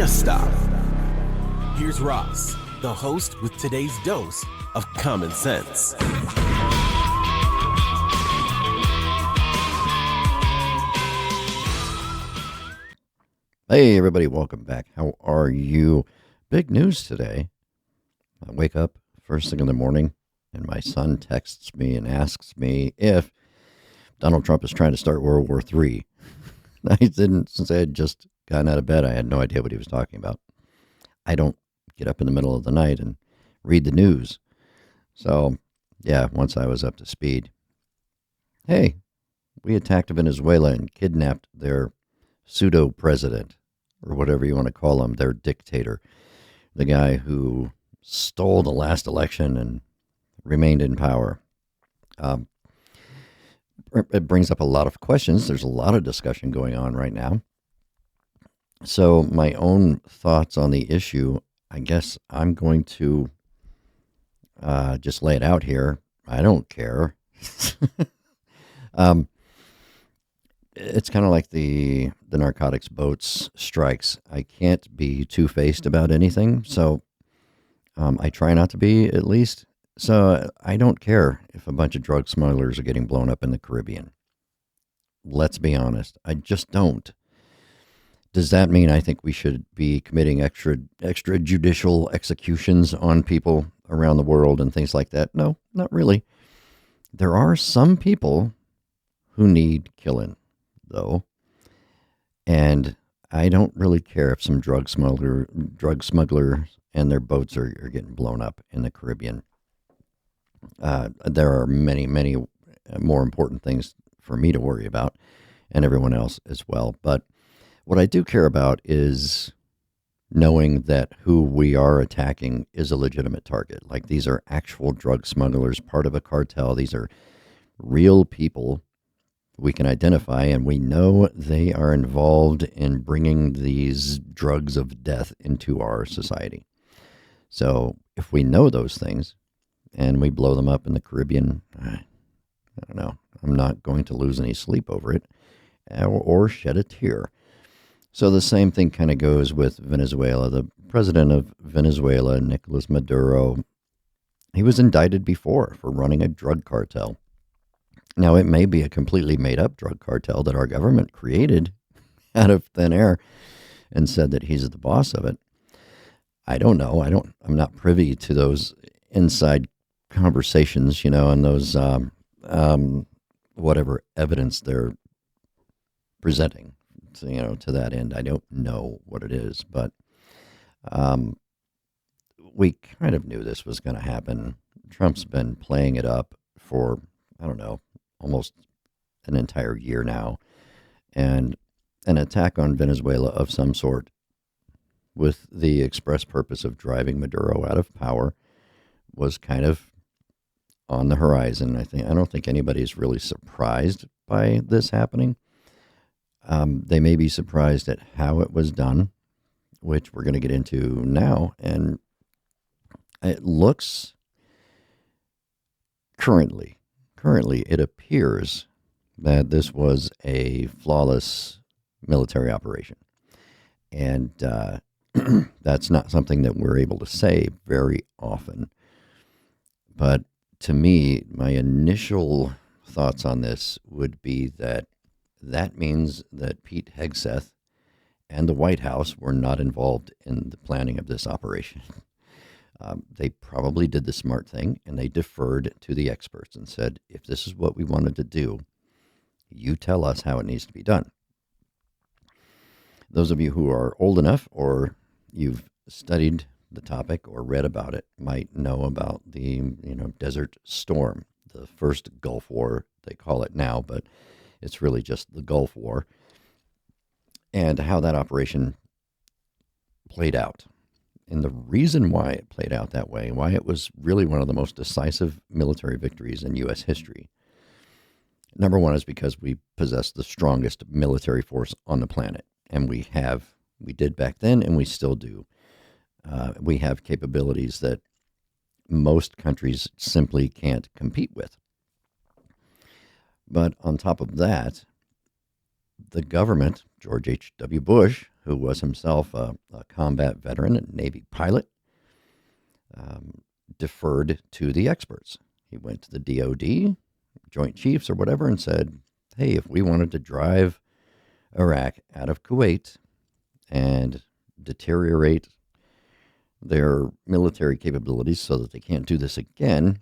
just stop. Here's Ross, the host with today's dose of common sense. Hey, everybody, welcome back. How are you? Big news today. I wake up first thing in the morning, and my son texts me and asks me if Donald Trump is trying to start World War III. I didn't, since I had just gotten out of bed, I had no idea what he was talking about. I don't get up in the middle of the night and read the news. So, yeah, once I was up to speed, hey, we attacked Venezuela and kidnapped their pseudo-president, or whatever you want to call him, their dictator, the guy who stole the last election and remained in power. It brings up a lot of questions. There's a lot of discussion going on right now. So my own thoughts on the issue, I guess I'm going to just lay it out here. I don't care. It's kind of like the narcotics boats strikes. I can't be two-faced about anything, so I try not to be, at least. So I don't care if a bunch of drug smugglers are getting blown up in the Caribbean. Let's be honest. I just don't. Does that mean I think we should be committing extrajudicial executions on people around the world and things like that? No, not really. There are some people who need killing, though, and I don't really care if some drug smuggler and their boats are getting blown up in the Caribbean. There are many, many more important things for me to worry about, and everyone else as well. But what I do care about is knowing that who we are attacking is a legitimate target. Like, these are actual drug smugglers, part of a cartel. These are real people we can identify, and we know they are involved in bringing these drugs of death into our society. So if we know those things and we blow them up in the Caribbean, I don't know, I'm not going to lose any sleep over it or shed a tear. So the same thing kind of goes with Venezuela. The president of Venezuela, Nicolas Maduro, he was indicted before for running a drug cartel. Now, it may be a completely made-up drug cartel that our government created out of thin air and said that he's the boss of it. I don't know. I'm not privy to those inside conversations, and those whatever evidence they're presenting. To that end, I don't know what it is, but we kind of knew this was going to happen. Trump's been playing it up for, I don't know, almost an entire year now, and an attack on Venezuela of some sort with the express purpose of driving Maduro out of power was kind of on the horizon. I don't think anybody's really surprised by this happening. They may be surprised at how it was done, which we're going to get into now. And it looks currently, it appears that this was a flawless military operation. And that's not something that we're able to say very often. But to me, my initial thoughts on this would be that means that Pete Hegseth and the White House were not involved in the planning of this operation. They probably did the smart thing, and they deferred to the experts and said, if this is what we wanted to do, you tell us how it needs to be done. Those of you who are old enough, or you've studied the topic or read about it, might know about the Desert Storm, the first Gulf War, they call it now, but it's really just the Gulf War, and how that operation played out. And the reason why it played out that way, why it was really one of the most decisive military victories in U.S. history. Number one is because we possess the strongest military force on the planet. And we did back then, and we still do. We have capabilities that most countries simply can't compete with. But on top of that, the government, George H.W. Bush, who was himself a combat veteran and Navy pilot, deferred to the experts. He went to the DOD, Joint Chiefs or whatever, and said, hey, if we wanted to drive Iraq out of Kuwait and deteriorate their military capabilities so that they can't do this again,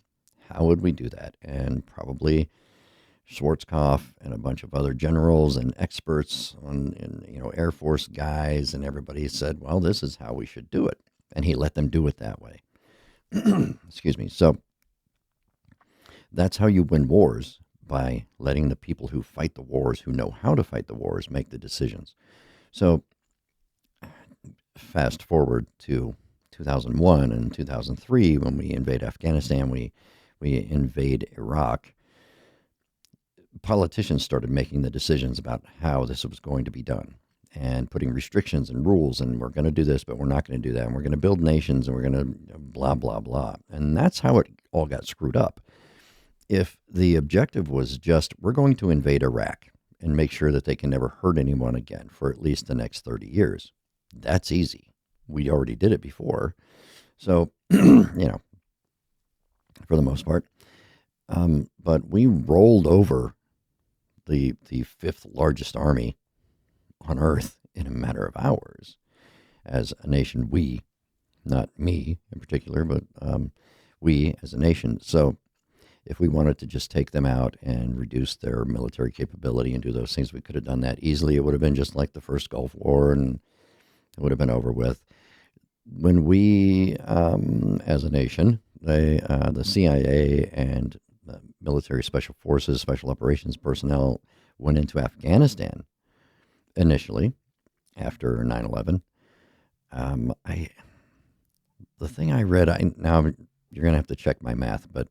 how would we do that? And probably Schwarzkopf and a bunch of other generals and experts Air Force guys and everybody said, well, this is how we should do it. And he let them do it that way. Excuse me. So that's how you win wars, by letting the people who fight the wars, who know how to fight the wars, make the decisions. So fast forward to 2001 and 2003, when we invade Afghanistan, we invade Iraq. Politicians started making the decisions about how this was going to be done and putting restrictions and rules, and we're going to do this, but we're not going to do that, and we're going to build nations, and we're going to blah, blah, blah. And that's how it all got screwed up. If the objective was just, we're going to invade Iraq and make sure that they can never hurt anyone again for at least the next 30 years, that's easy. We already did it before. So, for the most part. But we rolled over the fifth largest army on earth in a matter of hours as a nation. We, not me in particular, but we as a nation. So if we wanted to just take them out and reduce their military capability and do those things, we could have done that easily. It would have been just like the first Gulf War, and it would have been over with. When we, as a nation, the CIA and military special forces, special operations personnel went into Afghanistan initially after 9/11. The thing I read, now you're going to have to check my math, but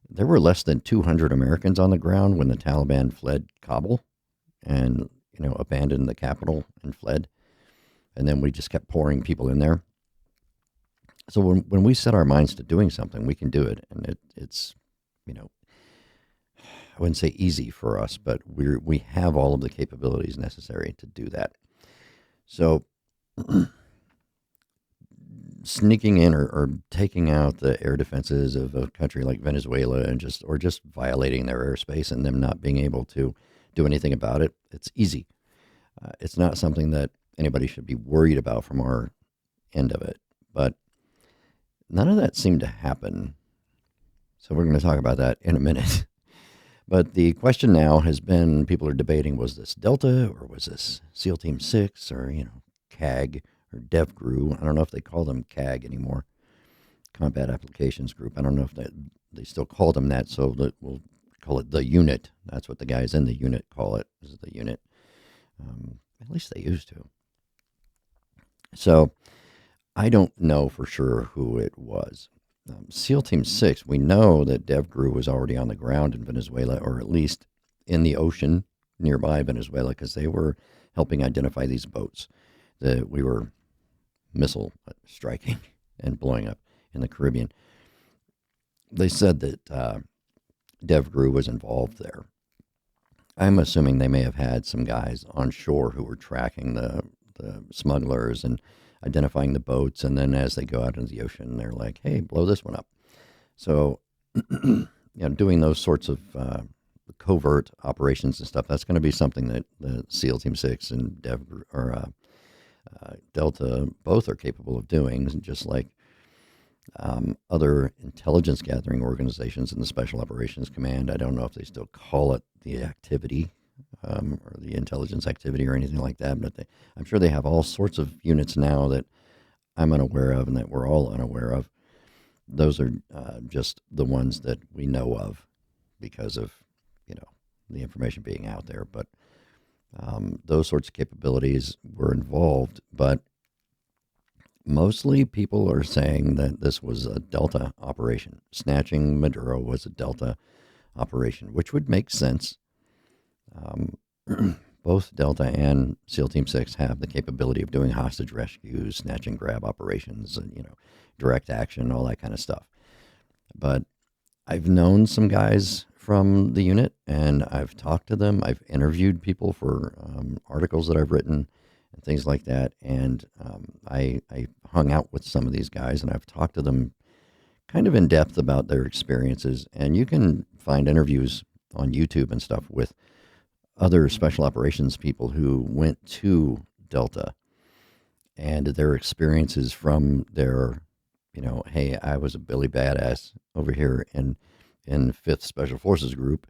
there were less than 200 Americans on the ground when the Taliban fled Kabul and, abandoned the capital and fled. And then we just kept pouring people in there. So when we set our minds to doing something, we can do it. And it's, I wouldn't say easy for us, but we have all of the capabilities necessary to do that. So sneaking in or taking out the air defenses of a country like Venezuela and just violating their airspace and them not being able to do anything about it, it's easy. It's not something that anybody should be worried about from our end of it. But none of that seemed to happen. So we're going to talk about that in a minute. But the question now has been, people are debating, was this Delta or was this SEAL Team 6 or, CAG or DevGru? I don't know if they call them CAG anymore, Combat Applications Group. I don't know if they still call them that, so that we'll call it the unit. That's what the guys in the unit call it, is the unit. At least they used to. So I don't know for sure who it was. SEAL Team 6, we know that DevGru was already on the ground in Venezuela, or at least in the ocean nearby Venezuela, because they were helping identify these boats that we were missile striking and blowing up in the Caribbean. They said that DevGru was involved there. I'm assuming they may have had some guys on shore who were tracking the smugglers and identifying the boats, and then as they go out into the ocean, they're like, hey, blow this one up. So, doing those sorts of covert operations and stuff, that's going to be something that the SEAL Team 6 and Delta both are capable of doing, just like other intelligence gathering organizations in the Special Operations Command. I don't know if they still call it the activity or the intelligence activity or anything like that, but I'm sure they have all sorts of units now that I'm unaware of and that we're all unaware of. Those are just the ones that we know of because of, the information being out there. But those sorts of capabilities were involved, but mostly people are saying that this was a Delta operation. Snatching Maduro was a Delta operation, which would make sense. Both Delta and SEAL Team 6 have the capability of doing hostage rescues, snatch and grab operations, and, direct action, all that kind of stuff. But I've known some guys from the unit, and I've talked to them. I've interviewed people for articles that I've written, and things like that. And I hung out with some of these guys, and I've talked to them kind of in depth about their experiences. And you can find interviews on YouTube and stuff with other special operations people who went to Delta and their experiences from their, hey, I was a Billy Badass over here in 5th Special Forces Group.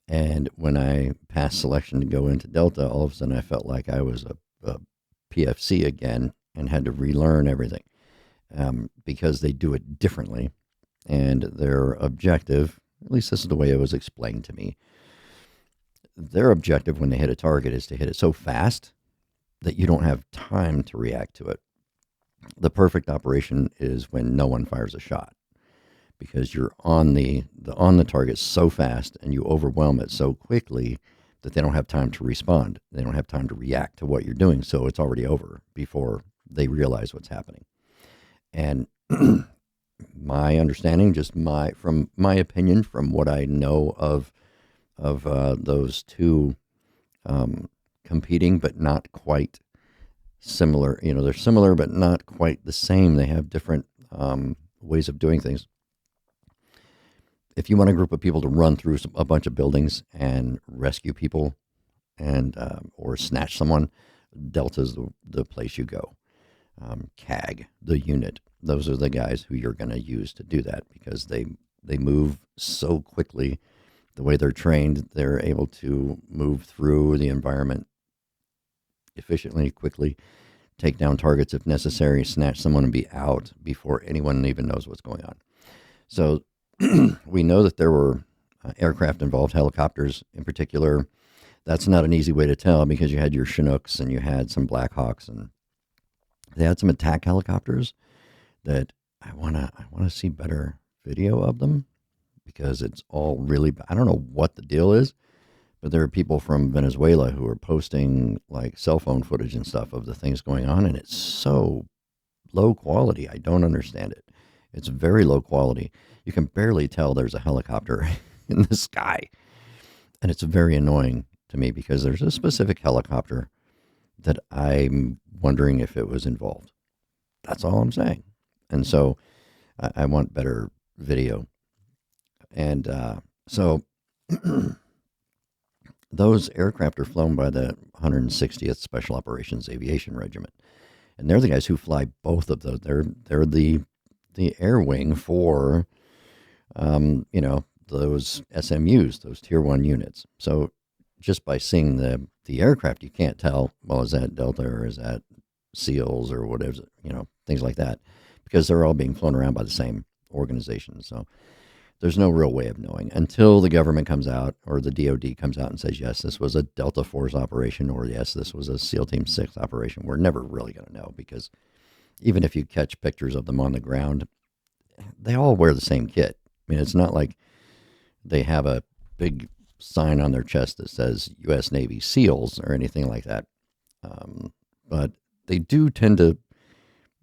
And when I passed selection to go into Delta, all of a sudden I felt like I was a PFC again and had to relearn everything because they do it differently. And their objective, at least this is the way it was explained to me, their objective when they hit a target is to hit it so fast that you don't have time to react to it. The perfect operation is when no one fires a shot, because you're on the target so fast and you overwhelm it so quickly that they don't have time to respond. They don't have time to react to what you're doing, so it's already over before they realize what's happening. And my understanding, from my opinion, from what I know of those two competing but not quite similar, they're similar but not quite the same. They have different ways of doing things. If you want a group of people to run through a bunch of buildings and rescue people and or snatch someone, Delta's the place you go. CAG, the unit, those are the guys who you're going to use to do that, because they move so quickly. The way they're trained, they're able to move through the environment efficiently, quickly, take down targets if necessary, snatch someone and be out before anyone even knows what's going on. So we know that there were aircraft involved, helicopters in particular. That's not an easy way to tell, because you had your Chinooks and you had some Black Hawks, and they had some attack helicopters that I wanna see better video of them, because it's all really, I don't know what the deal is, but there are people from Venezuela who are posting like cell phone footage and stuff of the things going on, and it's so low quality. I don't understand it. It's very low quality. You can barely tell there's a helicopter in the sky. And it's very annoying to me, because there's a specific helicopter that I'm wondering if it was involved. That's all I'm saying. And so I want better video. And so those aircraft are flown by the 160th Special Operations Aviation Regiment. And they're the guys who fly both of those. They're the air wing for, those SMUs, those Tier 1 units. So just by seeing the aircraft, you can't tell, well, is that Delta or is that SEALs or whatever, things like that, because they're all being flown around by the same organization. So there's no real way of knowing until the government comes out, or the DOD comes out and says, yes, this was a Delta Force operation, or yes, this was a SEAL Team 6 operation. We're never really going to know, because even if you catch pictures of them on the ground, they all wear the same kit. I mean, it's not like they have a big sign on their chest that says U.S. Navy SEALs or anything like that. But they do tend to,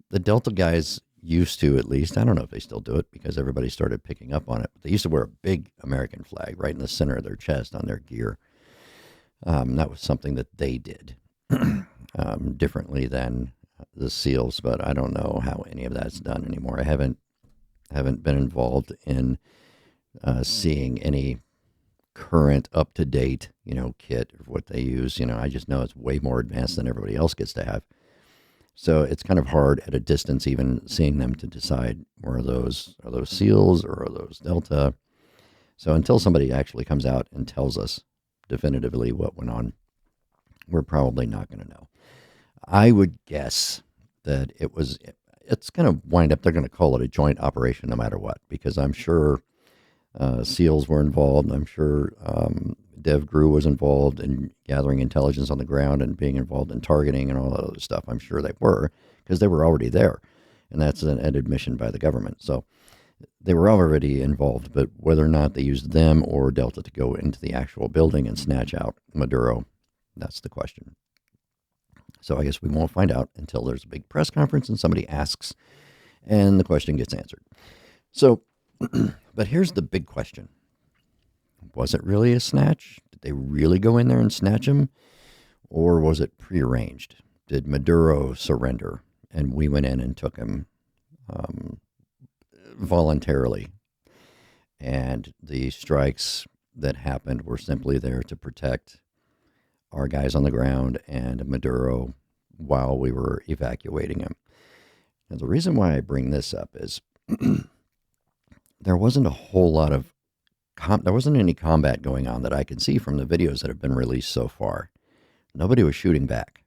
the Delta guys used to, at least, I don't know if they still do it because everybody started picking up on it, but they used to wear a big American flag right in the center of their chest on their gear. That was something that they did differently than the SEALs, but I don't know how any of that's done anymore. I haven't been involved in seeing any current, up-to-date, kit of what they use. I just know it's way more advanced than everybody else gets to have. So it's kind of hard at a distance, even seeing them, to decide, are those SEALs or are those Delta? So until somebody actually comes out and tells us definitively what went on, we're probably not going to know. I would guess that it's going to wind up, they're going to call it a joint operation no matter what, because I'm sure SEALs were involved. I'm sure DevGru was involved in gathering intelligence on the ground and being involved in targeting and all that other stuff. I'm sure they were, because they were already there. And that's an admission by the government. So they were already involved, but whether or not they used them or Delta to go into the actual building and snatch out Maduro, that's the question. So I guess we won't find out until there's a big press conference and somebody asks and the question gets answered. So, but here's the big question. Was it really a snatch? Did they really go in there and snatch him? Or was it prearranged? did Maduro surrender? And we went in and took him voluntarily. And the strikes that happened were simply there to protect our guys on the ground and Maduro while we were evacuating him. Now, the reason why I bring this up is there wasn't a whole lot of there wasn't any combat going on that I could see from the videos that have been released so far. Nobody was shooting back.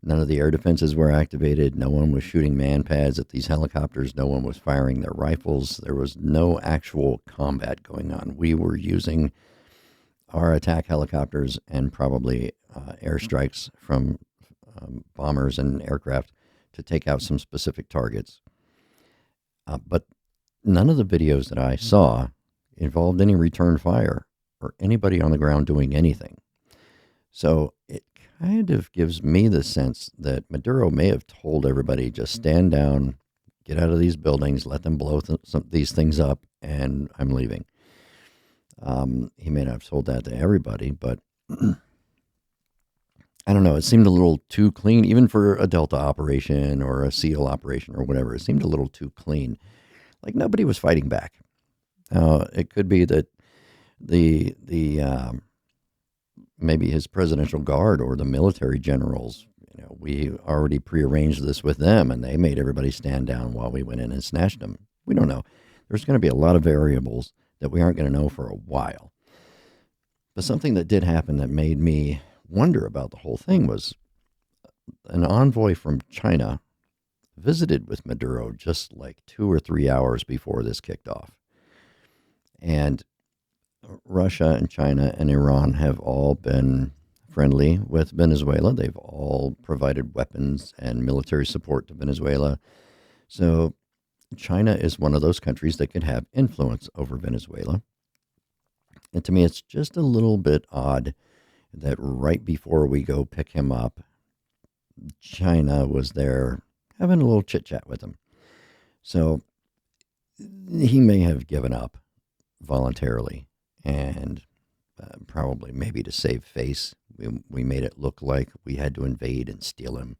None of the air defenses were activated. No one was shooting man pads at these helicopters. No one was firing their rifles. There was no actual combat going on. We were using our attack helicopters and probably airstrikes from bombers and aircraft to take out some specific targets. But none of the videos that I saw involved any return fire or anybody on the ground doing anything. So it kind of gives me the sense that Maduro may have told everybody, just stand down, get out of these buildings, let them blow these things up, and I'm leaving. He may not have told that to everybody, but I don't know. It seemed a little too clean, even for a Delta operation or a SEAL operation or whatever. It seemed a little too clean. Like nobody was fighting back. It could be that the maybe his presidential guard or the military generals, we already prearranged this with them and they made everybody stand down while we went in and snatched them. We don't know. There's going to be a lot of variables that we aren't going to know for a while. But something that did happen that made me wonder about the whole thing was an envoy from China visited with Maduro just like 2 or 3 hours before this kicked off. And Russia and China and Iran have all been friendly with Venezuela. They've all provided weapons and military support to Venezuela. So China is one of those countries that could have influence over Venezuela. And to me, it's just a little bit odd that right before we go pick him up, China was there having a little chit-chat with him. So he may have given up voluntarily and probably maybe to save face. We made it look like we had to invade and steal him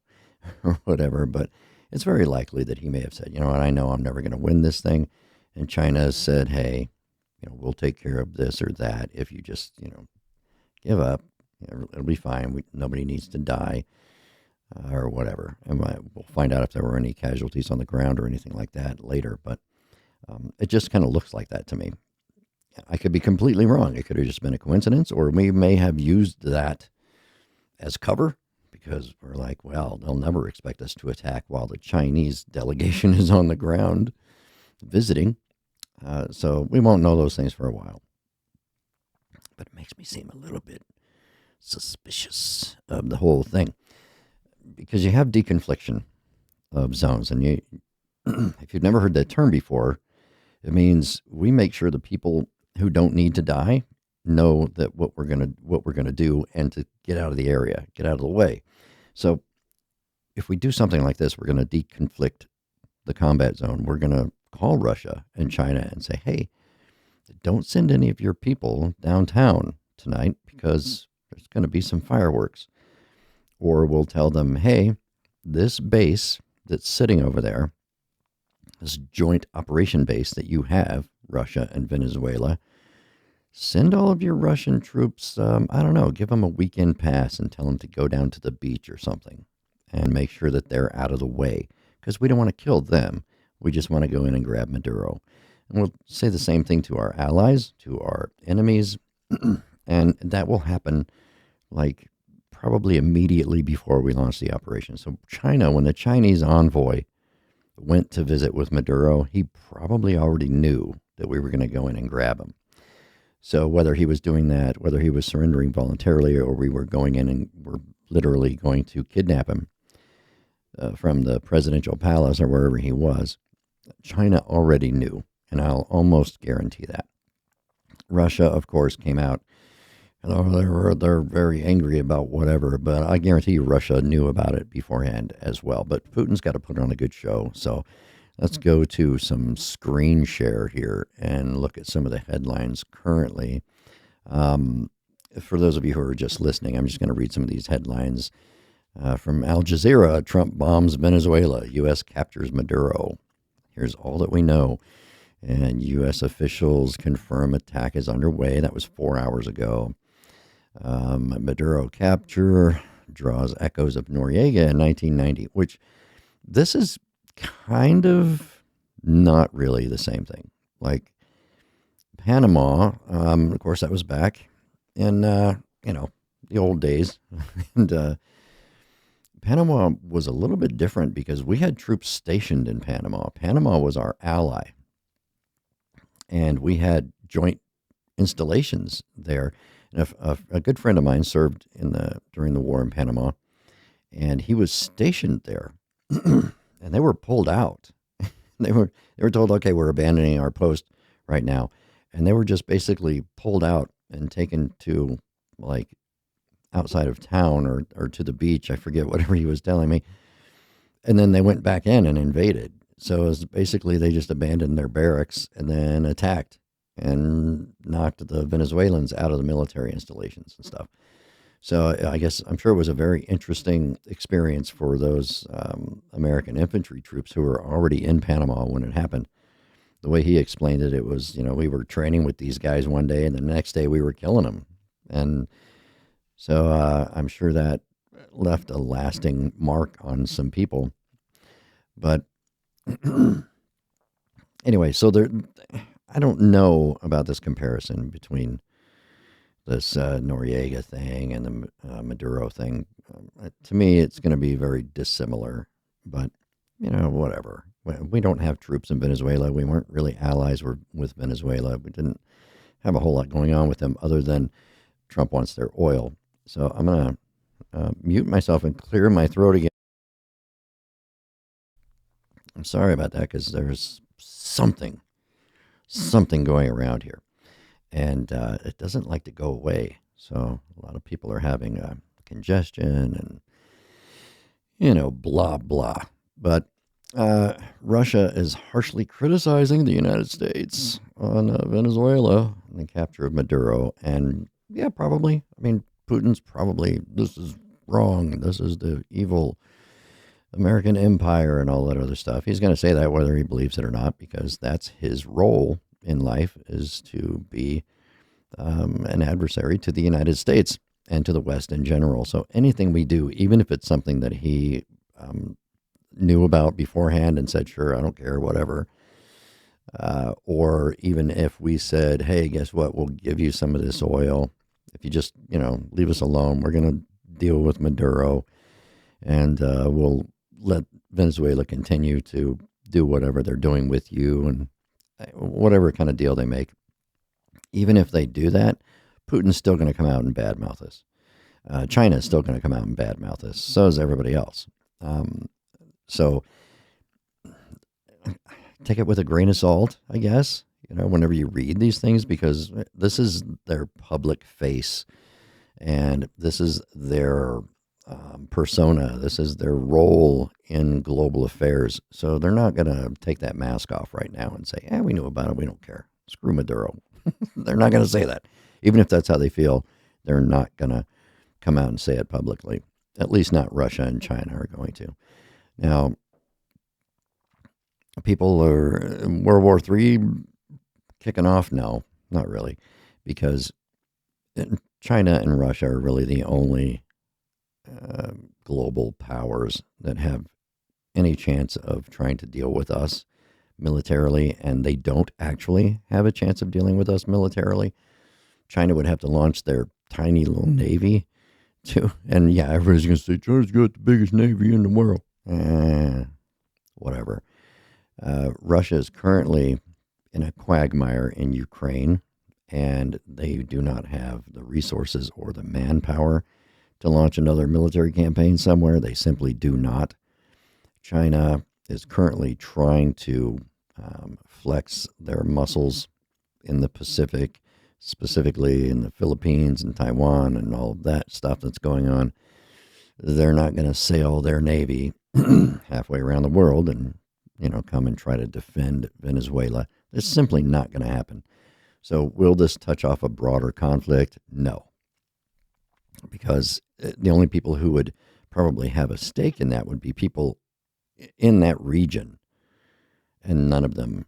or whatever, but it's very likely that he may have said, I know I'm never going to win this thing. And China said, hey, we'll take care of this or that if you just, give up. It'll be fine. Nobody needs to die or whatever. And we'll find out if there were any casualties on the ground or anything like that later. But it just kind of looks like that to me. I could be completely wrong. It could have just been a coincidence, or we may have used that as cover because we're like, well, they'll never expect us to attack while the Chinese delegation is on the ground visiting. So we won't know those things for a while. But it makes me seem a little bit suspicious of the whole thing because you have deconfliction of zones. And if you've never heard that term before, it means we make sure the people who don't need to die know that what we're gonna do and to get out of the area, get out of the way. So if we do something like this, we're going to deconflict the combat zone. We're going to call Russia and China and say, hey, don't send any of your people downtown tonight because there's going to be some fireworks. Or we'll tell them, hey, this base that's sitting over there, this joint operation base that you have, Russia and Venezuela, send all of your Russian troops, give them a weekend pass and tell them to go down to the beach or something and make sure that they're out of the way because we don't want to kill them. We just want to go in and grab Maduro. And we'll say the same thing to our allies, to our enemies, and that will happen like probably immediately before we launch the operation. So China, when the Chinese envoy went to visit with Maduro, he probably already knew that we were going to go in and grab him. So whether he was doing that, whether he was surrendering voluntarily, or we were going in and we're literally going to kidnap him from the presidential palace or wherever he was, China already knew, and I'll almost guarantee that. Russia, of course, came out. They're very angry about whatever, but I guarantee you Russia knew about it beforehand as well. But Putin's got to put on a good show. So let's go to some screen share here and look at some of the headlines currently. For those of you who are just listening, I'm just going to read some of these headlines. From Al Jazeera, Trump bombs Venezuela, U.S. captures Maduro. Here's all that we know. And U.S. officials confirm attack is underway. That was 4 hours ago. Maduro capture draws echoes of Noriega in 1990, which this is kind of not really the same thing. Like Panama, of course, that was back in, the old days. And Panama was a little bit different because we had troops stationed in Panama. Panama was our ally. And we had joint installations there. And a good friend of mine served during the war in Panama, and he was stationed there, and they were pulled out. They were told, okay, we're abandoning our post right now, and they were just basically pulled out and taken to like outside of town or to the beach. I forget whatever he was telling me, and then they went back in and invaded. So it was basically they just abandoned their barracks and then attacked and knocked the Venezuelans out of the military installations and stuff. So I guess I'm sure it was a very interesting experience for those American infantry troops who were already in Panama when it happened. The way he explained it, it was, we were training with these guys one day and the next day we were killing them. And so I'm sure that left a lasting mark on some people. But anyway, so I don't know about this comparison between this Noriega thing and the Maduro thing. To me, it's going to be very dissimilar, but, whatever. We don't have troops in Venezuela. We weren't really allies with Venezuela. We didn't have a whole lot going on with them other than Trump wants their oil. So I'm going to mute myself and clear my throat again. I'm sorry about that because there's something going around here. And it doesn't like to go away. So a lot of people are having congestion and, blah, blah. But Russia is harshly criticizing the United States on Venezuela and the capture of Maduro. And yeah, probably. I mean, Putin's probably, this is wrong. This is the evil American empire and all that other stuff. He's going to say that whether he believes it or not, because that's his role in life, is to be an adversary to the United States and to the West in general. So anything we do, even if it's something that he knew about beforehand and said, sure, I don't care, whatever, or even if we said, hey, guess what, we'll give you some of this oil. If you just, leave us alone, we're going to deal with Maduro and we'll let Venezuela continue to do whatever they're doing with you and whatever kind of deal they make. Even if they do that, Putin's still going to come out and badmouth us. China is still going to come out and badmouth us. So is everybody else. So take it with a grain of salt, I guess, whenever you read these things, because this is their public face and this is their persona. This is their role in global affairs. So they're not going to take that mask off right now and say, we knew about it. We don't care. Screw Maduro. They're not going to say that. Even if that's how they feel, they're not going to come out and say it publicly. At least not Russia and China are going to. Now, people are in World War III kicking off? No, not really. Because China and Russia are really the only global powers that have any chance of trying to deal with us militarily, and they don't actually have a chance of dealing with us militarily. China would have to launch their tiny little navy too, and yeah, everybody's going to say, China's got the biggest navy in the world. Whatever. Russia is currently in a quagmire in Ukraine, and they do not have the resources or the manpower to launch another military campaign somewhere. They simply do not. China is currently trying to flex their muscles in the Pacific, specifically in the Philippines and Taiwan and all of that stuff that's going on. They're not going to sail their navy halfway around the world and, come and try to defend Venezuela. It's simply not going to happen. So will this touch off a broader conflict? No. Because the only people who would probably have a stake in that would be people in that region, and none of them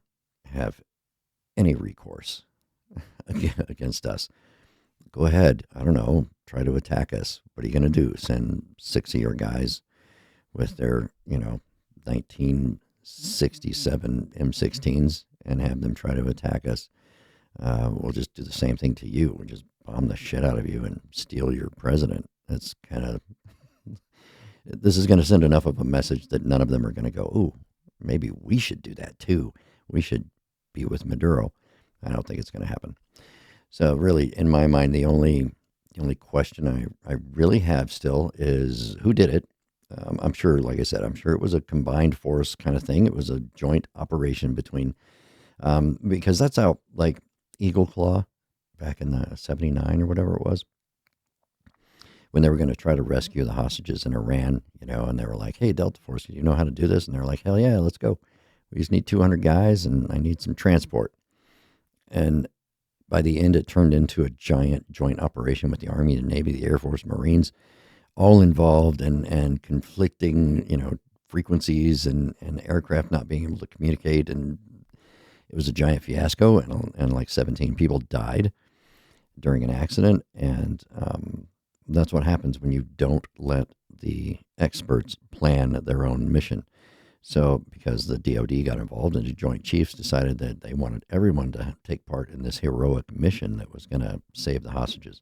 have any recourse against us. Go ahead, I don't know, try to attack us. What are you going to do? Send 6 of your guys with their, 1967 M16s and have them try to attack us? We'll just do the same thing to you. We'll just bomb the shit out of you and steal your president. That's kind of, this is going to send enough of a message that none of them are going to go, ooh, maybe we should do that too. We should be with Maduro. I don't think it's going to happen. So really, in my mind, the only question I really have still is who did it. I'm sure, like I said, I'm sure it was a combined force kind of thing. It was a joint operation between, because that's how, like, Eagle Claw back in the 79 or whatever it was, when they were going to try to rescue the hostages in Iran, and they were like, hey, Delta Force, do you know how to do this? And they're like, hell yeah, let's go. We just need 200 guys and I need some transport. And by the end, it turned into a giant joint operation with the Army, the Navy, the Air Force, Marines, all involved and conflicting, frequencies and aircraft not being able to communicate. And it was a giant fiasco, and like 17 people died during an accident. And that's what happens when you don't let the experts plan their own mission. So because the DOD got involved and the Joint Chiefs decided that they wanted everyone to take part in this heroic mission that was going to save the hostages.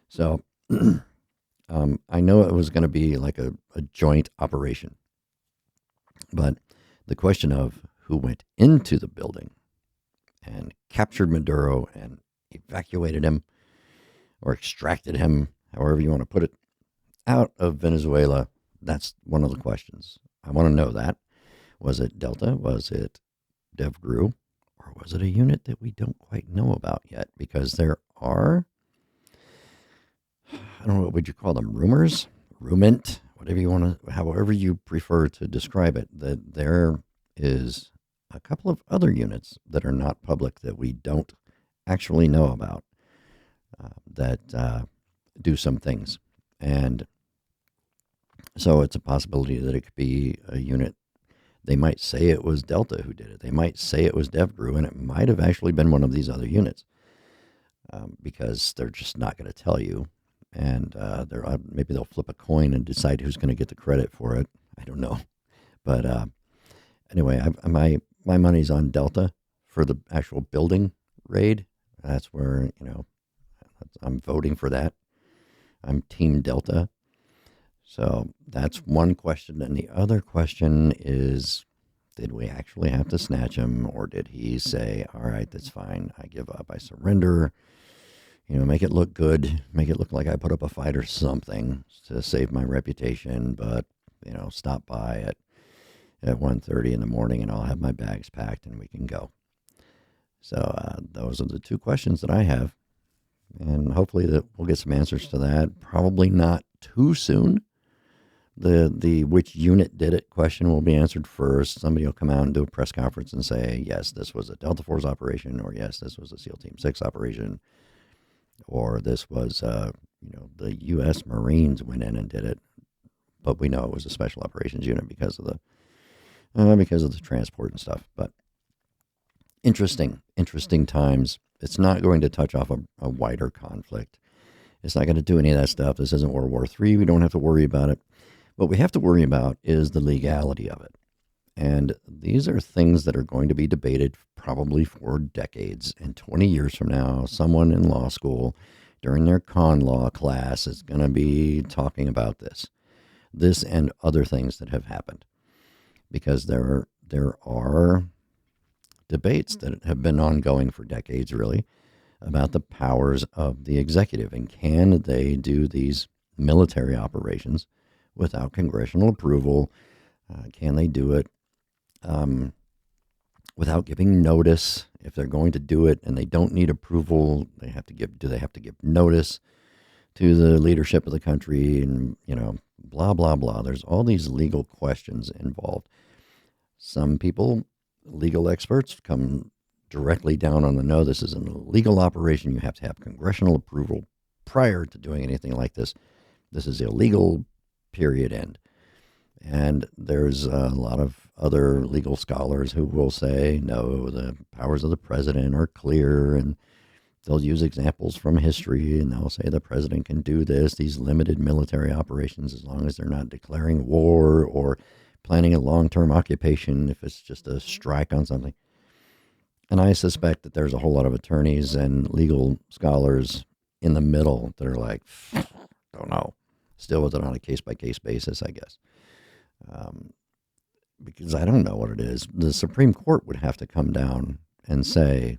So I know it was going to be like a joint operation. But the question of who went into the building and captured Maduro and evacuated him or extracted him, however you want to put it, out of Venezuela, that's one of the questions. I want to know that. Was it Delta? Was it DevGru? Or was it a unit that we don't quite know about yet? Because there are, I don't know, what would you call them? Rumors? Rumint? Whatever you want to, however you prefer to describe it, that there is a couple of other units that are not public that we don't actually know about that do some things. And so it's a possibility that it could be a unit. They might say it was Delta who did it. They might say it was DevGru, and it might have actually been one of these other units because they're just not going to tell you. And maybe they'll flip a coin and decide who's going to get the credit for it. I don't know. But anyway, my money's on Delta for the actual building raid. That's where, I'm voting for that. I'm Team Delta. So that's one question. And the other question is, did we actually have to snatch him, or did he say, all right, that's fine, I give up, I surrender, make it look good, make it look like I put up a fight or something to save my reputation, but, stop by at 1:30 in the morning and I'll have my bags packed and we can go. So those are the two questions that I have. And hopefully that we'll get some answers to that. Probably not too soon. The which unit did it question will be answered first. Somebody will come out and do a press conference and say, yes, this was a Delta Force operation, or yes, this was a SEAL Team 6 operation, or this was, the U.S. Marines went in and did it. But we know it was a special operations unit because of the transport and stuff. But interesting times. It's not going to touch off a wider conflict. It's not going to do any of that stuff. This isn't World War III. We don't have to worry about it. What we have to worry about is the legality of it. And these are things that are going to be debated probably for decades. And 20 years from now, someone in law school during their con law class is going to be talking about this and other things that have happened. Because there are debates that have been ongoing for decades, really, about the powers of the executive. And can they do these military operations without congressional approval? Can they do it without giving notice? If they're going to do it and they don't need approval, do they have to give notice to the leadership of the country? And, blah, blah, blah. There's all these legal questions involved. Some people, legal experts, come directly down on the no, this is an illegal operation. You have to have congressional approval prior to doing anything like this. This is illegal, period, end. And there's a lot of other legal scholars who will say, no, the powers of the president are clear, and they'll use examples from history, and they'll say the president can do these limited military operations, as long as they're not declaring war or planning a long-term occupation, if it's just a strike on something. And I suspect that there's a whole lot of attorneys and legal scholars in the middle that are like, don't know, still with it on a case-by-case basis, I guess. Because I don't know what it is. The Supreme Court would have to come down and say,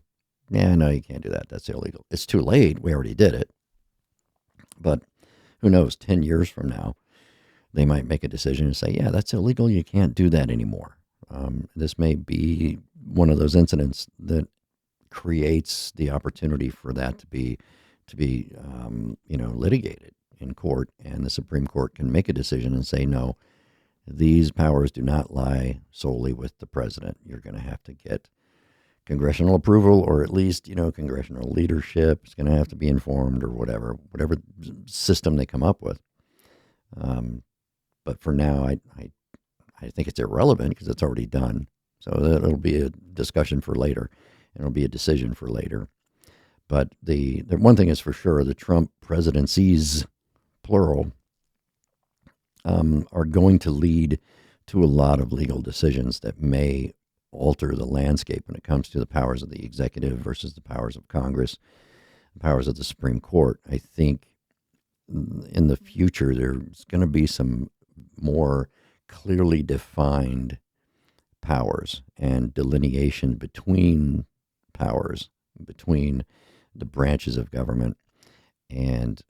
yeah, no, you can't do that. That's illegal. It's too late. We already did it. But who knows, 10 years from now, they might make a decision and say, yeah, that's illegal. You can't do that anymore. This may be one of those incidents that creates the opportunity for that to be litigated in court, and the Supreme Court can make a decision and say, no, these powers do not lie solely with the president. You're going to have to get congressional approval, or at least, congressional leadership is going to have to be informed, or whatever system they come up with. But for now, I think it's irrelevant because it's already done. So it'll be a discussion for later, and it'll be a decision for later. But the one thing is for sure, the Trump presidencies, plural, are going to lead to a lot of legal decisions that may alter the landscape when it comes to the powers of the executive versus the powers of Congress, the powers of the Supreme Court. I think in the future there's going to be some more clearly defined powers and delineation between powers, between the branches of government, and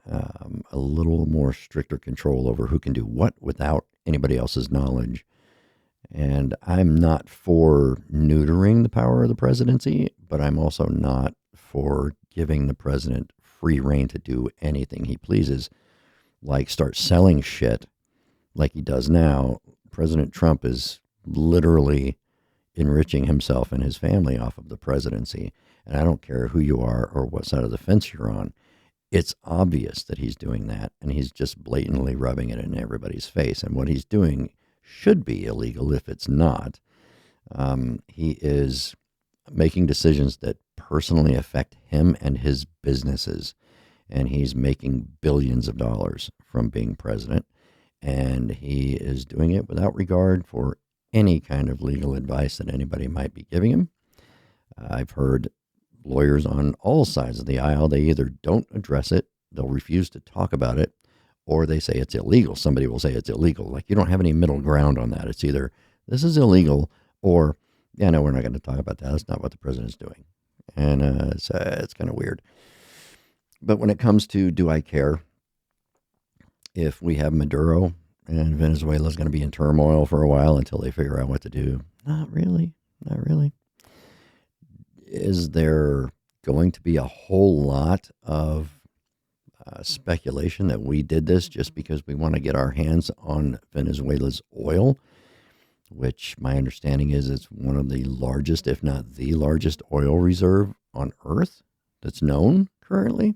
a little more stricter control over who can do what without anybody else's knowledge. And I'm not for neutering the power of the presidency, but I'm also not for giving the president free rein to do anything he pleases, like start selling shit like he does now. President Trump is literally enriching himself and his family off of the presidency. And I don't care who you are or what side of the fence you're on. It's obvious that he's doing that, and he's just blatantly rubbing it in everybody's face. And what he's doing should be illegal if it's not. He is making decisions that personally affect him and his businesses, and he's making billions of dollars from being president, and he is doing it without regard for any kind of legal advice that anybody might be giving him. I've heard lawyers on all sides of the aisle, they either don't address it, they'll refuse to talk about it, or they say it's illegal. Somebody will say it's illegal. Like, you don't have any middle ground on that. It's either this is illegal, or, yeah, no, we're not going to talk about that. That's not what the president's doing. And it's kind of weird. But when it comes to, do I care if we have Maduro and Venezuela is going to be in turmoil for a while until they figure out what to do? Not really. Not really. Is there going to be a whole lot of speculation that we did this just because we want to get our hands on Venezuela's oil, which my understanding is it's one of the largest, if not the largest, oil reserve on Earth that's known currently?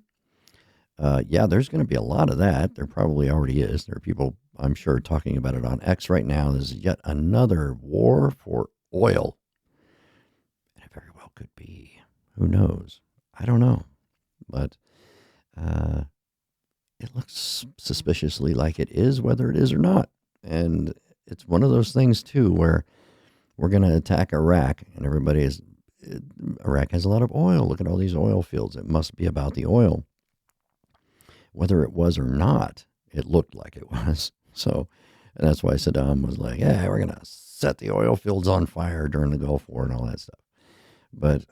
Yeah, there's going to be a lot of that. There probably already is. There are people, I'm sure, talking about it on X right now. There's yet another war for oil. And it very well could be. Who knows? I don't know. But it looks suspiciously like it is, whether it is or not. And it's one of those things, too, where we're going to attack Iraq, and Iraq has a lot of oil. Look at all these oil fields. It must be about the oil. Whether it was or not, it looked like it was. So, and that's why Saddam was like, yeah, we're going to set the oil fields on fire during the Gulf War and all that stuff. But,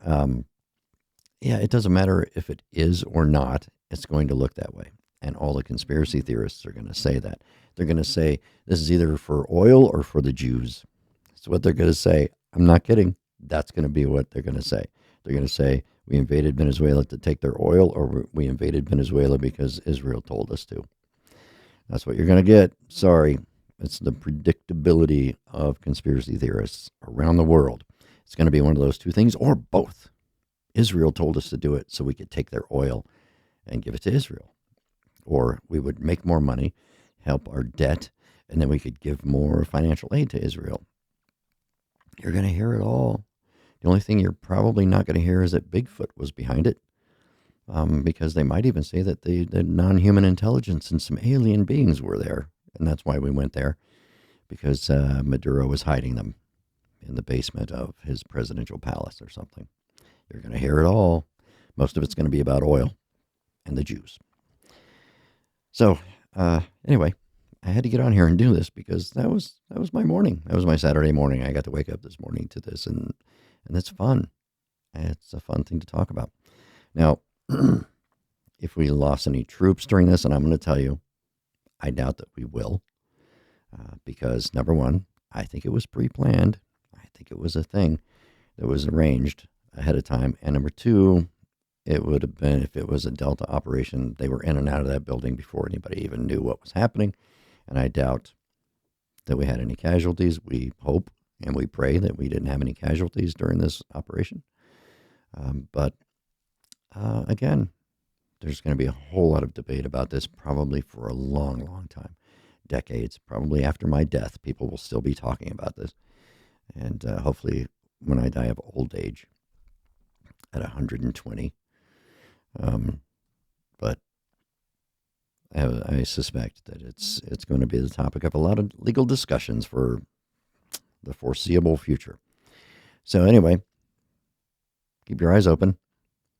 yeah, it doesn't matter if it is or not. It's going to look that way. And all the conspiracy theorists are going to say that. They're going to say, this is either for oil or for the Jews. That's what they're going to say. I'm not kidding. That's going to be what they're going to say. They're going to say, we invaded Venezuela to take their oil, or we invaded Venezuela because Israel told us to. That's what you're going to get. Sorry. It's the predictability of conspiracy theorists around the world. It's going to be one of those two things, or both. Israel told us to do it so we could take their oil and give it to Israel. Or we would make more money, help our debt, and then we could give more financial aid to Israel. You're going to hear it all. The only thing you're probably not going to hear is that Bigfoot was behind it, because they might even say that the non-human intelligence and some alien beings were there, and that's why we went there, because Maduro was hiding them in the basement of his presidential palace or something. You're going to hear it all. Most of it's going to be about oil and the Jews. So anyway, I had to get on here and do this because that was my morning. That was my Saturday morning. I got to wake up this morning to this, and it's fun. It's a fun thing to talk about. Now, if we lost any troops during this, and I'm going to tell you, I doubt that we will, because number one, I think it was pre-planned. I think it was a thing that was arranged ahead of time. And number two, it would have been, if it was a Delta operation, they were in and out of that building before anybody even knew what was happening. And I doubt that we had any casualties. We hope and we pray that we didn't have any casualties during this operation. But again, there's going to be a whole lot of debate about this probably for a long, long time. Decades, probably after my death, people will still be talking about this. And hopefully when I die of old age at 120. But I suspect that it's going to be the topic of a lot of legal discussions for the foreseeable future. So anyway, keep your eyes open.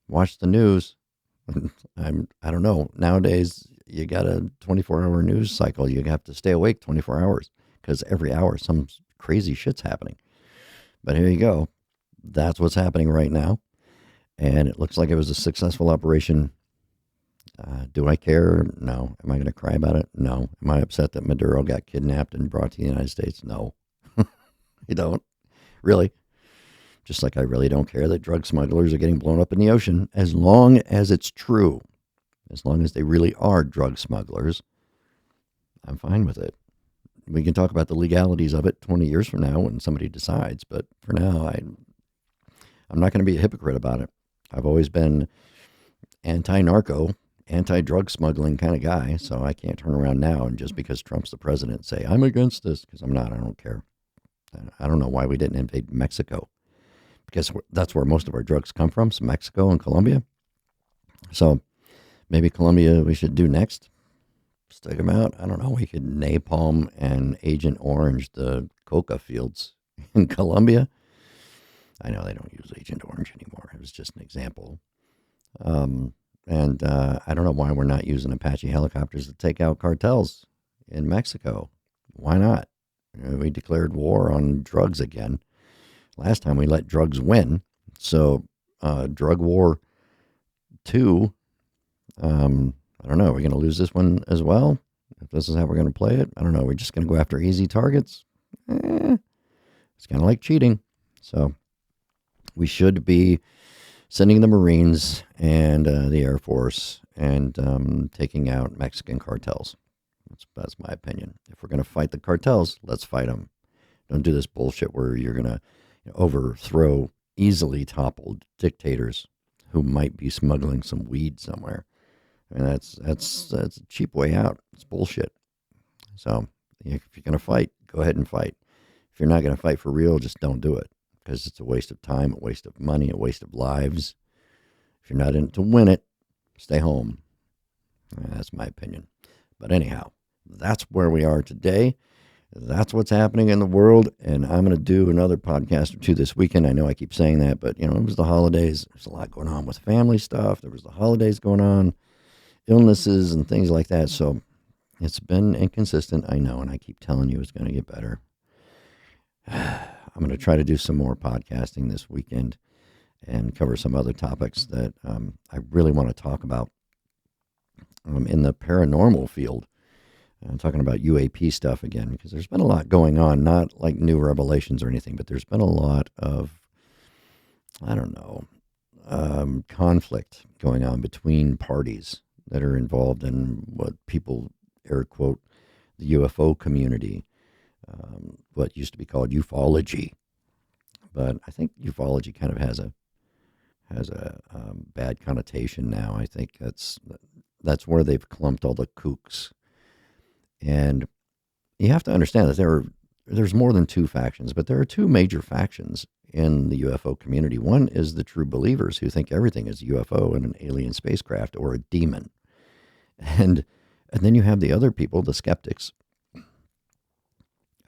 Watch the news. I don't know. Nowadays, you got a 24-hour news cycle. You have to stay awake 24 hours because every hour some crazy shit's happening. But here you go. That's what's happening right now. And it looks like it was a successful operation. Do I care? No. Am I going to cry about it? No. Am I upset that Maduro got kidnapped and brought to the United States? No. You don't. Really. Just like I really don't care that drug smugglers are getting blown up in the ocean, as long as it's true. As long as they really are drug smugglers, I'm fine with it. We can talk about the legalities of it 20 years from now when somebody decides, but for now, I'm not going to be a hypocrite about it. I've always been anti-narco, anti-drug smuggling kind of guy, so I can't turn around now and just because Trump's the president say, I'm against this, because I'm not. I don't care. I don't know why we didn't invade Mexico, because that's where most of our drugs come from, so Mexico and Colombia. So maybe Colombia we should do next. Stick them out. I don't know. We could napalm and Agent Orange the coca fields in Colombia. I know they don't use Agent Orange anymore. It was just an example. And I don't know why we're not using Apache helicopters to take out cartels in Mexico. Why not? We declared war on drugs again. Last time we let drugs win. So drug war 2, I don't know. Are we going to lose this one as well? If this is how we're going to play it? I don't know. We're just going to go after easy targets? It's kind of like cheating. So we should be sending the Marines and the Air Force and taking out Mexican cartels. That's my opinion. If we're going to fight the cartels, let's fight them. Don't do this bullshit where you're going to overthrow easily toppled dictators who might be smuggling some weed somewhere. And that's a cheap way out. It's bullshit. So if you're going to fight, go ahead and fight. If you're not going to fight for real, just don't do it, because it's a waste of time, a waste of money, a waste of lives. If you're not in it to win it, stay home. That's my opinion. But anyhow, that's where we are today. That's what's happening in the world, and I'm going to do another podcast or two this weekend. I know I keep saying that, but, it was the holidays. There's a lot going on with family stuff. There was the holidays going on, illnesses and things like that. So it's been inconsistent, I know, and I keep telling you it's going to get better. I'm going to try to do some more podcasting this weekend and cover some other topics that I really want to talk about in the paranormal field. I'm talking about UAP stuff again, because there's been a lot going on, not like new revelations or anything, but there's been a lot of, conflict going on between parties that are involved in what people air quote the UFO community, what used to be called ufology. But I think ufology kind of has a bad connotation now. I think that's where they've clumped all the kooks. And you have to understand that there's more than two factions, but there are two major factions in the UFO community. One is the true believers who think everything is a UFO and an alien spacecraft or a demon. And then you have the other people, the skeptics,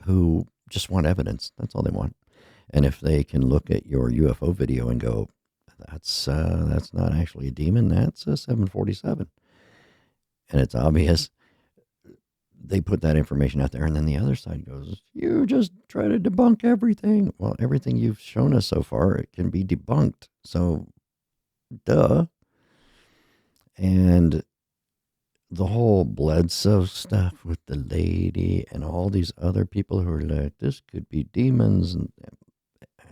who just want evidence. That's all they want. And if they can look at your UFO video and go, that's not actually a demon, that's a 747. And it's obvious, they put that information out there, and then the other side goes, you just try to debunk everything. Well, everything you've shown us so far, it can be debunked. So, duh. And the whole Bledsoe stuff with the lady and all these other people who are like, this could be demons, and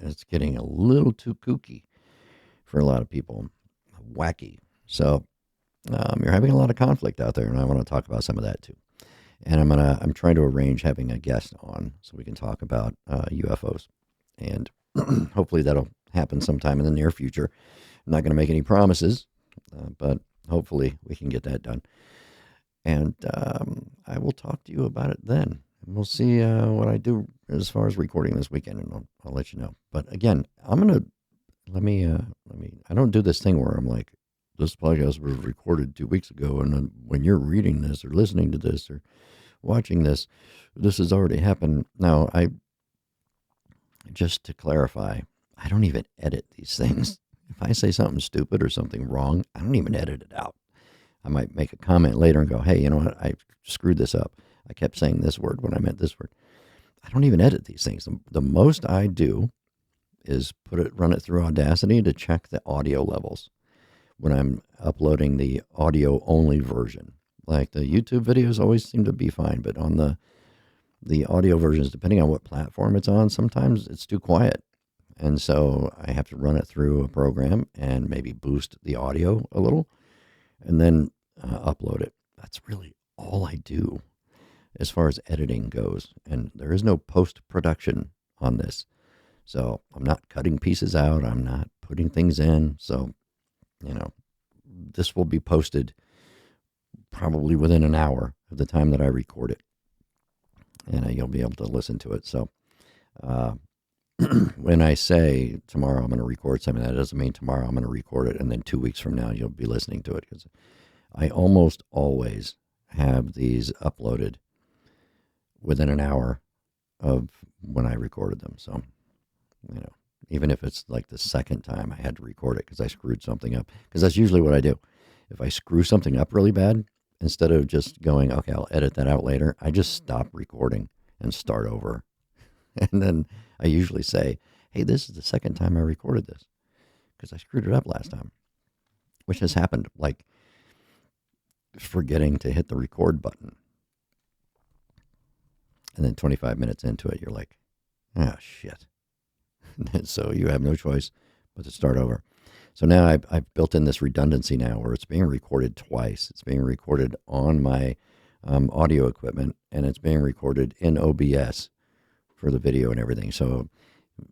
it's getting a little too kooky for a lot of people. Wacky. So, you're having a lot of conflict out there, and I want to talk about some of that too. And I'm trying to arrange having a guest on so we can talk about UFOs, and hopefully that'll happen sometime in the near future. I'm not going to make any promises, but hopefully we can get that done. And I will talk to you about it then. And we'll see what I do as far as recording this weekend, and I'll let you know. But again, let me. I don't do this thing where I'm like, this podcast was recorded 2 weeks ago, and when you're reading this or listening to this or watching this, this has already happened. Now, just to clarify, I don't even edit these things. If I say something stupid or something wrong, I don't even edit it out. I might make a comment later and go, hey, you know what? I screwed this up. I kept saying this word when I meant this word. I don't even edit these things. The most I do is run it through Audacity to check the audio levels when I'm uploading the audio only version. Like the YouTube videos always seem to be fine, but on the audio versions, depending on what platform it's on, sometimes it's too quiet. And so I have to run it through a program and maybe boost the audio a little and then upload it. That's really all I do as far as editing goes. And there is no post-production on this. So I'm not cutting pieces out. I'm not putting things in. So, this will be posted probably within an hour of the time that I record it. And you'll be able to listen to it. So when I say tomorrow I'm going to record something, that doesn't mean tomorrow I'm going to record it and then 2 weeks from now you'll be listening to it. Because I almost always have these uploaded within an hour of when I recorded them. So, even if it's like the second time I had to record it because I screwed something up. Because that's usually what I do. If I screw something up really bad, instead of just going, okay, I'll edit that out later, I just stop recording and start over. And then I usually say, hey, this is the second time I recorded this because I screwed it up last time, which has happened, like forgetting to hit the record button. And then 25 minutes into it, you're like, oh, shit. So you have no choice but to start over. So now I've built in this redundancy now where it's being recorded twice. It's being recorded on my audio equipment, and it's being recorded in OBS for the video and everything. So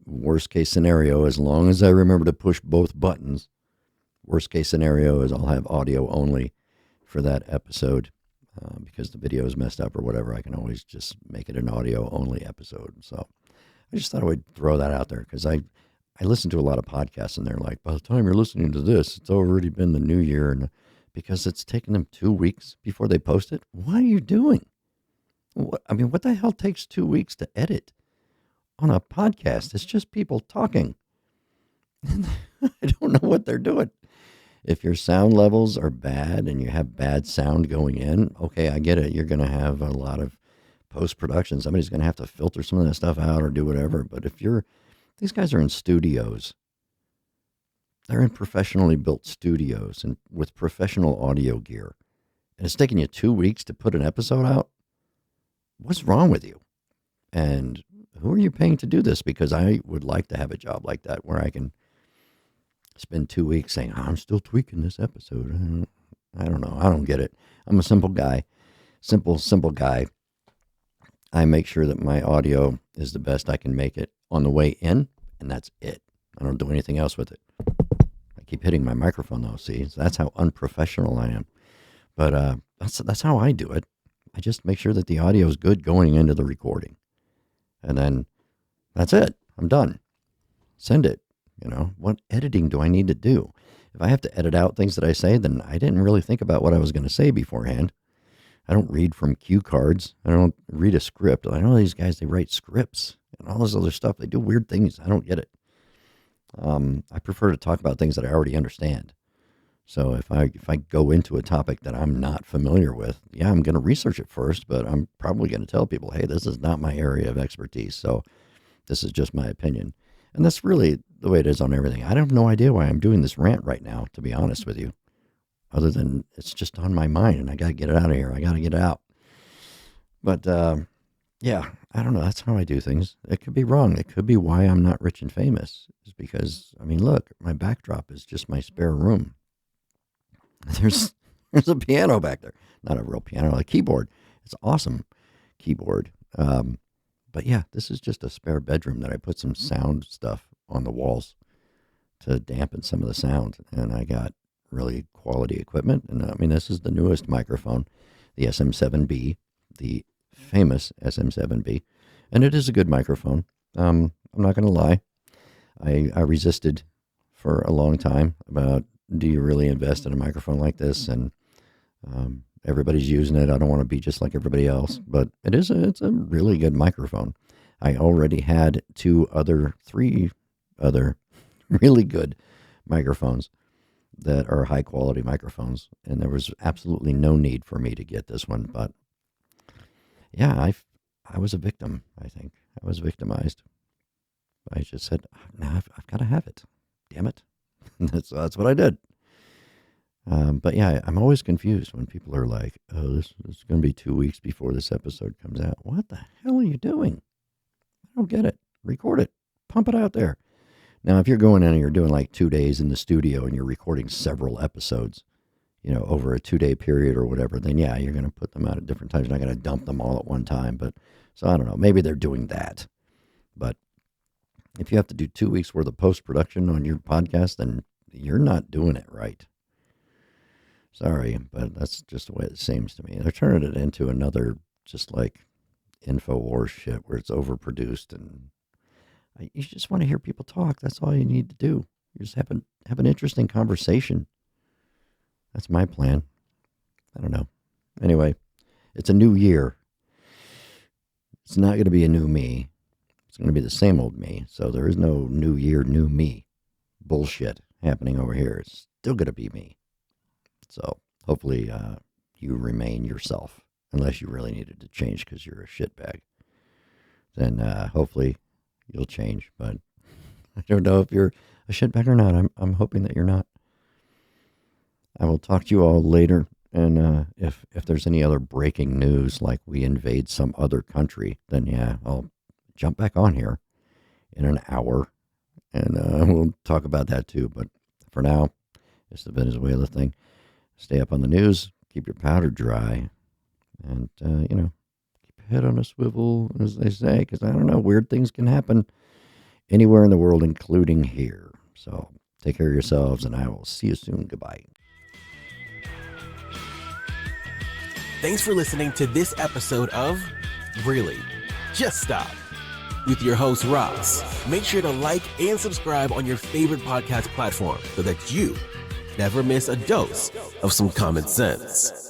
worst case scenario, as long as I remember to push both buttons, worst case scenario is I'll have audio only for that episode because the video is messed up or whatever. I can always just make it an audio only episode. So I just thought I would throw that out there because I listen to a lot of podcasts and they're like, by the time you're listening to this, it's already been the new year. And because it's taken them 2 weeks before they post it. What are you doing? What the hell takes 2 weeks to edit on a podcast? It's just people talking. I don't know what they're doing. If your sound levels are bad and you have bad sound going in, okay, I get it. You're going to have a lot of post-production. Somebody's going to have to filter some of that stuff out or do whatever. But if these guys are in studios. They're in professionally built studios and with professional audio gear. And it's taking you 2 weeks to put an episode out? What's wrong with you? And who are you paying to do this? Because I would like to have a job like that where I can spend 2 weeks saying, I'm still tweaking this episode. I don't know. I don't get it. I'm a simple guy. Simple guy. I make sure that my audio is the best I can make it on the way in, and that's it. I don't do anything else with it. I keep hitting my microphone though, see? So that's how unprofessional I am. But that's how I do it. I just make sure that the audio is good going into the recording. And then that's it. I'm done. Send it. What editing do I need to do? If I have to edit out things that I say, then I didn't really think about what I was going to say beforehand. I don't read from cue cards. I don't read a script. I know these guys, they write scripts and all this other stuff. They do weird things. I don't get it. I prefer to talk about things that I already understand. So if I go into a topic that I'm not familiar with, yeah, I'm going to research it first, but I'm probably going to tell people, hey, this is not my area of expertise. So this is just my opinion. And that's really the way it is on everything. I have no idea why I'm doing this rant right now, to be honest with you, other than it's just on my mind and I got to get it out of here. I got to get it out. But, yeah, I don't know. That's how I do things. It could be wrong. It could be why I'm not rich and famous. Is because, look, my backdrop is just my spare room. There's a piano back there. Not a real piano, a keyboard. It's an awesome keyboard. But yeah, this is just a spare bedroom that I put some sound stuff on the walls to dampen some of the sound. And I got really quality equipment. And this is the newest microphone, the SM7B, the famous SM7B. And it is a good microphone. I'm not going to lie. I resisted for a long time about, do you really invest in a microphone like this? And everybody's using it. I don't want to be just like everybody else, but it's a really good microphone. I already had three other really good microphones that are high quality microphones, and there was absolutely no need for me to get this one. But yeah, I was a victim. I think I was victimized. I just said, now I've got to have it. Damn it. That's what I did. But yeah, I'm always confused when people are like, oh, this is going to be 2 weeks before this episode comes out. What the hell are you doing? I don't get it. Record it. Pump it out there. Now, if you're going in and you're doing like 2 days in the studio and you're recording several episodes, over a 2-day period or whatever, then yeah, you're going to put them out at different times. You're not going to dump them all at one time. But so I don't know. Maybe they're doing that. But if you have to do 2 weeks worth of post-production on your podcast, then you're not doing it right. Sorry, but that's just the way it seems to me. They're turning it into another just like InfoWars shit where it's overproduced, and you just want to hear people talk. That's all you need to do. You just have an interesting conversation. That's my plan. I don't know. Anyway, it's a new year. It's not going to be a new me. It's going to be the same old me. So there is no new year, new me bullshit happening over here. It's still going to be me. So hopefully you remain yourself, unless you really needed to change because you're a shitbag. Then hopefully you'll change. But I don't know if you're a shitbag or not. I'm hoping that you're not. I will talk to you all later. And if there's any other breaking news, like we invade some other country, then yeah, I'll jump back on here in an hour. And we'll talk about that too. But for now, it's the Venezuela thing. Stay up on the news, keep your powder dry, and, keep your head on a swivel, as they say, because I don't know, weird things can happen anywhere in the world, including here. So take care of yourselves, and I will see you soon. Goodbye. Thanks for listening to this episode of Really? Just Stop with your host, Ross. Make sure to like and subscribe on your favorite podcast platform so that you never miss a dose of some common sense.